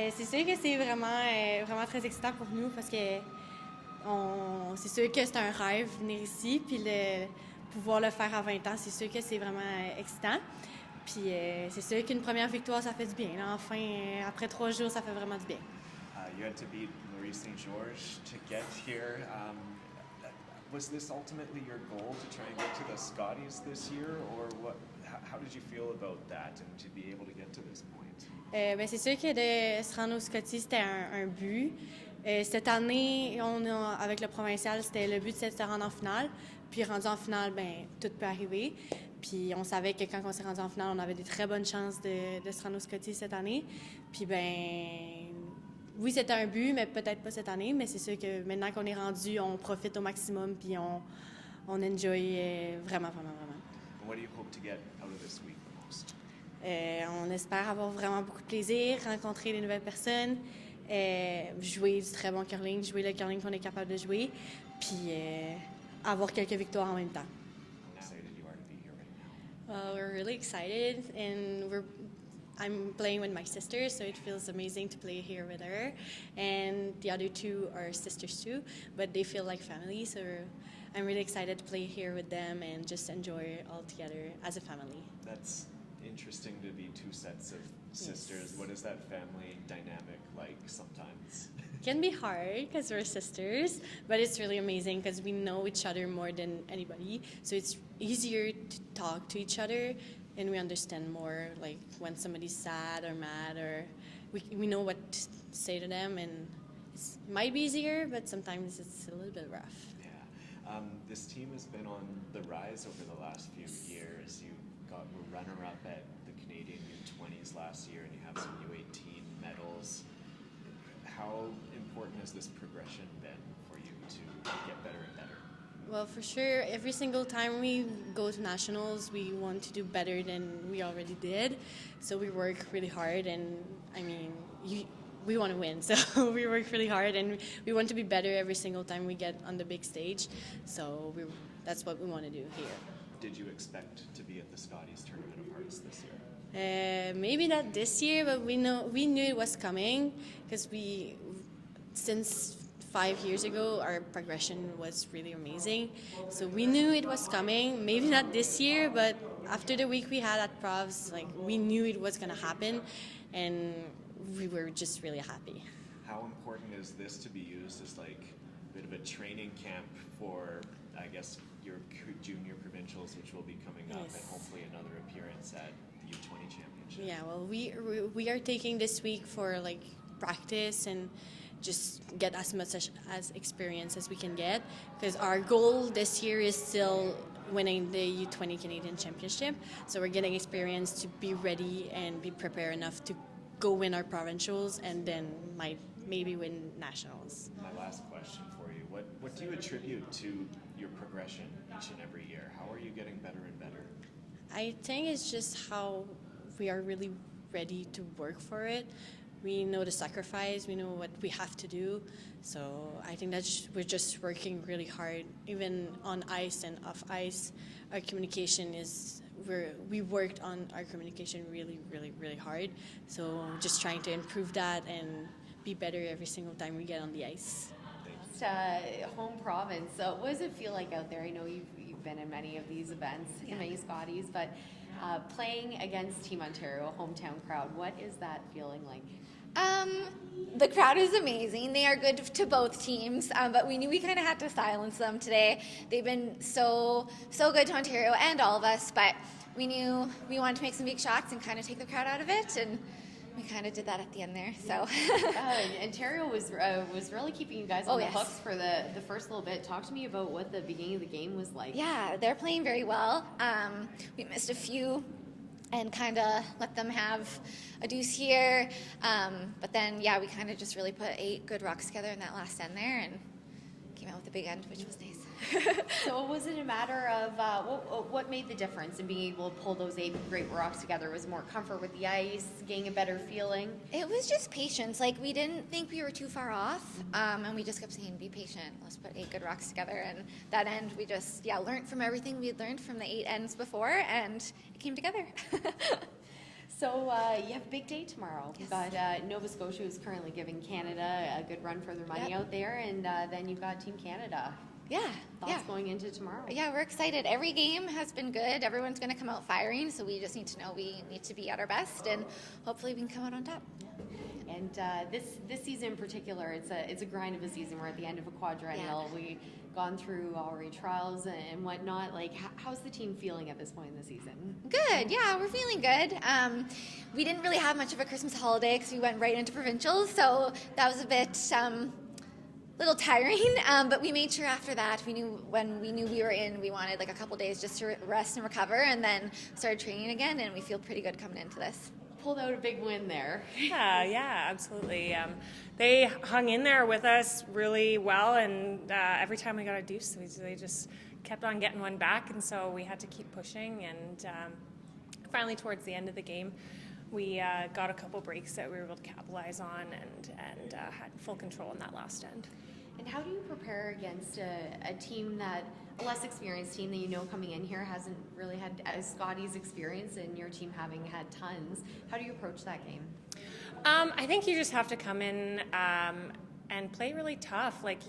C'est sûr que c'est vraiment très excitant pour nous parce que c'est sûr que c'est un rêve venir ici, puis pouvoir le faire à 20 ans, c'est sûr que c'est vraiment excitant. Puis c'est sûr qu'une première victoire, ça fait du bien. Là. Enfin, après 3 jours, ça fait vraiment du bien. You had to beat Marie St. George to get here. Was this ultimately your goal to try and get to the Scotties this year, or what? How did you feel about that and to be able to get to this point? Ben, c'est sûr que de se rendre au Scotties, c'était un but. Cette année, avec le provincial, c'était le but de se rendre en finale. Puis rendu en finale, ben tout peut arriver. Puis on savait que quand on s'est rendu en finale, on avait des très bonnes chances de se rendre au Scotties cette année. Puis ben oui, c'était un but, mais peut-être pas cette année. Mais c'est sûr que maintenant qu'on est rendu, on profite au maximum puis on enjoy vraiment. What do you hope to get out of this week the most? On espère avoir vraiment beaucoup de plaisir, rencontrer des nouvelles personnes, jouer du très bon curling, jouer le curling qu'on est capable de jouer, puis avoir quelques victoires en même temps. How excited you are to be here right now? Well, we're really excited, and I'm playing with my sister, so it feels amazing to play here with her. And the other two are sisters too, but they feel like family, so I'm really excited to play here with them and just enjoy it all together as a family. That's interesting to be two sets of sisters. Yes. What is that family dynamic like sometimes? It can be hard because we're sisters, but it's really amazing because we know each other more than anybody. So it's easier to talk to each other, and we understand more, like when somebody's sad or mad, or we know what to say to them, and it might be easier, but sometimes it's a little bit rough. Yeah. This team has been on the rise over the last few years. You were runner-up at the Canadian U20s last year, and you have some U18 medals. How important has this progression been for you to get better and better? Well, for sure, every single time we go to nationals, we want to do better than we already did. So we work really hard, and I mean, we want to win. So we work really hard, and we want to be better every single time we get on the big stage. So that's what we want to do here. Did you expect to be at the Scotties Tournament of Hearts this year? Maybe not this year, but we knew it was coming because since 5 years ago, our progression was really amazing. So we knew it was coming. Maybe not this year, but after the week we had at Provs, like we knew it was going to happen, and we were just really happy. How important is this to be used as like a bit of a training camp for, I guess, your junior provincials, which will be coming up, Yes. and hopefully another appearance at the U20 championship? Yeah, well, we are taking this week for like practice and just get as much as experience as we can get, because our goal this year is still winning the U20 Canadian Championship. So we're getting experience to be ready and be prepared enough to go win our provincials and then maybe win nationals. My last question for you, what do you attribute to your progression each and every year? How are you getting better and better? I think it's just how we are really ready to work for it. We know the sacrifice, we know what we have to do. So I think that we're just working really hard, even on ice and off ice. Our communication we worked on our communication really hard. So just trying to improve that and be better every single time we get on the ice. Home province. So what does it feel like out there? I know you've been in many of these events, in many Scotties, but playing against Team Ontario, hometown crowd, what is that feeling like? The crowd is amazing. They are good to both teams, but we knew we kind of had to silence them today. They've been so good to Ontario and all of us, but we knew we wanted to make some big shots and kind of take the crowd out of it, and we kind of did that at the end there. So Ontario was really keeping you guys on the hooks for the first little bit. Talk to me about what the beginning of the game was like. Yeah, they're playing very well. We missed a few and kind of let them have a deuce here. But then, yeah, we kind of just really put 8 good rocks together in that last end there and came out with a big end, which was nice. So was it a matter of what made the difference in being able to pull those 8 great rocks together? Was it more comfort with the ice, getting a better feeling? It was just patience. Like, we didn't think we were too far off, and we just kept saying, be patient. Let's put 8 good rocks together. And that end, we just, learned from everything we had learned from the 8 ends before, and it came together. So you have a big day tomorrow. You've got Nova Scotia, who's currently giving Canada a good run for their money out there, and then you've got Team Canada. Thoughts going into tomorrow? Yeah, we're excited. Every game has been good. Everyone's going to come out firing, so we just need to know we need to be at our best, and hopefully we can come out on top. And this season in particular, it's a grind of a season. We're at the end of a quadrennial. We've gone through already trials and whatnot. Like, how's the team feeling at this point in the season? Good, yeah, we're feeling good. We didn't really have much of a Christmas holiday because we went right into provincials, so that was a bit little tiring, but we made sure after that when we knew we were in, we wanted like a couple days just to rest and recover, and then started training again, and we feel pretty good coming into this. Pulled out a big win there. Yeah, absolutely. They hung in there with us really well, and every time we got a deuce, they just kept on getting one back, and so we had to keep pushing, and finally towards the end of the game, we got a couple breaks that we were able to capitalize on and had full control in that last end. And how do you prepare against a team a less experienced team that you know coming in here hasn't really had Scotties experience, and your team having had tons? How do you approach that game? I think you just have to come in and play really tough. Like,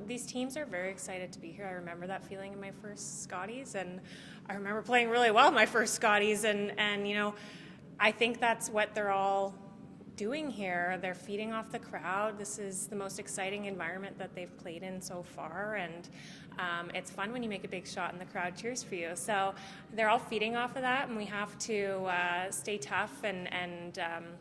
these teams are very excited to be here. I remember that feeling in my first Scotties, and I remember playing really well in my first Scotties, and I think that's what they're all doing here. They're feeding off the crowd. This is the most exciting environment that they've played in so far, and it's fun when you make a big shot and the crowd cheers for you. So they're all feeding off of that, and we have to stay tough and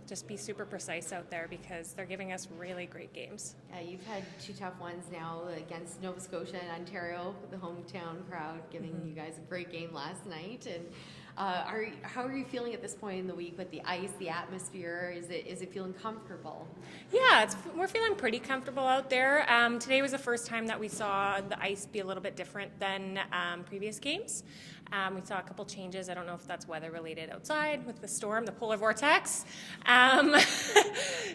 just be super precise out there because they're giving us really great games. You've had two tough ones now against Nova Scotia and Ontario, the hometown crowd giving you guys a great game last night. And how are you feeling at this point in the week with the ice, the atmosphere? Is it feeling comfortable? Yeah, we're feeling pretty comfortable out there. Today was the first time that we saw the ice be a little bit different than previous games. We saw a couple changes. I don't know if that's weather related outside with the storm, the polar vortex.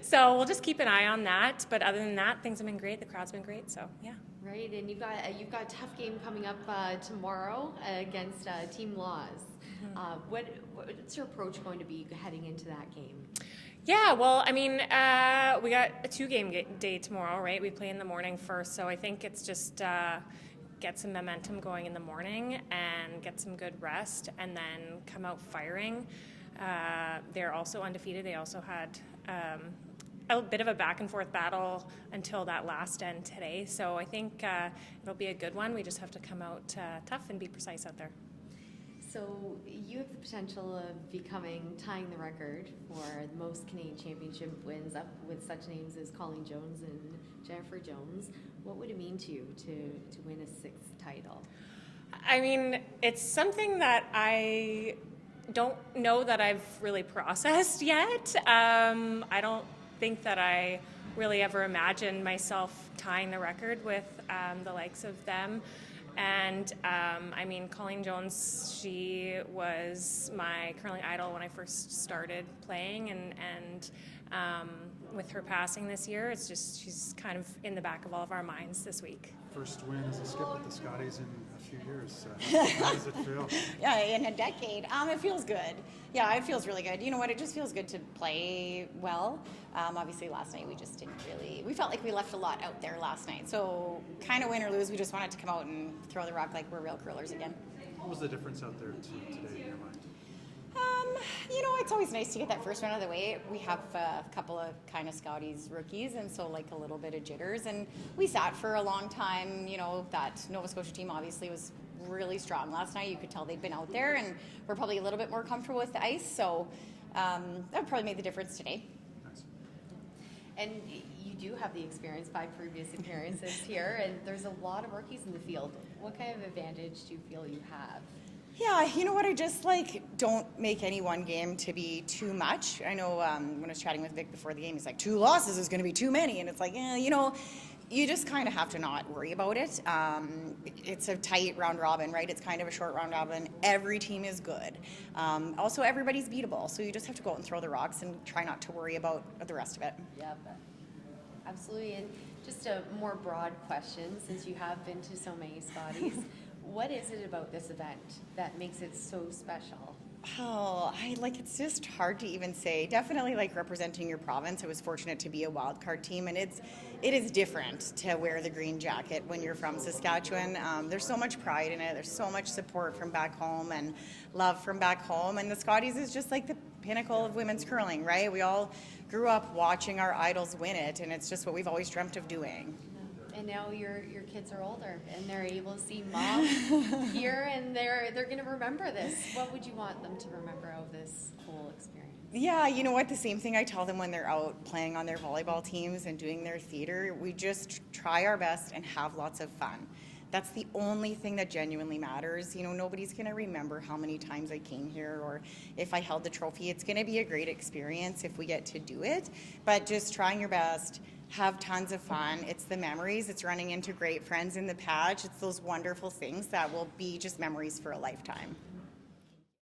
So we'll just keep an eye on that. But other than that, things have been great. The crowd's been great. So yeah. Right, and you've got a tough game coming up tomorrow against Team Laws. What's your approach going to be heading into that game? Yeah, well, I mean, we got a 2-game day tomorrow, right? We play in the morning first, so I think it's just get some momentum going in the morning and get some good rest and then come out firing. They're also undefeated. They also had a bit of a back and forth battle until that last end today, so I think it'll be a good one. We just have to come out tough and be precise out there. So you have the potential of tying the record for the most Canadian Championship wins, up with such names as Colleen Jones and Jennifer Jones. What would it mean to you to win a 6th title? I mean, it's something that I don't know that I've really processed yet. I don't think that I really ever imagined myself tying the record with the likes of them. And I mean, Colleen Jones, she was my curling idol when I first started playing, and with her passing this year, it's just she's kind of in the back of all of our minds this week. First win as a skip at the Scotties in a few years. How does it feel? Yeah, in a decade. It feels good. Yeah, it feels really good. You know what? It just feels good to play well. Obviously, last night we felt like we left a lot out there last night. So, kind of win or lose, we just wanted to come out and throw the rock like we're real curlers again. What was the difference out there today in your mind? It's always nice to get that first one out of the way. We have a couple of kind of Scotties rookies, and so like a little bit of jitters. And we sat for a long time. That Nova Scotia team obviously was really strong last night. You could tell they'd been out there, and we're probably a little bit more comfortable with the ice. So that probably made the difference today. Nice. And you do have the experience, 5 previous appearances here, and there's a lot of rookies in the field. What kind of advantage do you feel you have? Yeah, you know what? I just don't make any one game to be too much. I know when I was chatting with Vic before the game, he's like, 2 losses is going to be too many, and it's like, you just kind of have to not worry about it. It's a tight round robin, right? It's kind of a short round robin. Every team is good. Also, everybody's beatable, so you just have to go out and throw the rocks and try not to worry about the rest of it. Yep, absolutely. And just a more broad question, since you have been to so many Scotties. What is it about this event that makes it so special? Oh, it's just hard to even say. Definitely like representing your province. I was fortunate to be a wild card team, and it is different to wear the green jacket when you're from Saskatchewan. There's so much pride in it. There's so much support from back home and love from back home. And the Scotties is just like the pinnacle of women's curling, right? We all grew up watching our idols win it, and it's just what we've always dreamt of doing. And now your kids are older and they're able to see mom here, and they're going to remember this. What would you want them to remember of this whole experience? Yeah, you know what? The same thing I tell them when they're out playing on their volleyball teams and doing their theater. We just try our best and have lots of fun. That's the only thing that genuinely matters. You know, nobody's going to remember how many times I came here or if I held the trophy. It's going to be a great experience if we get to do it. But just trying your best, have tons of fun. It's the memories. It's running into great friends in the patch. It's those wonderful things that will be just memories for a lifetime.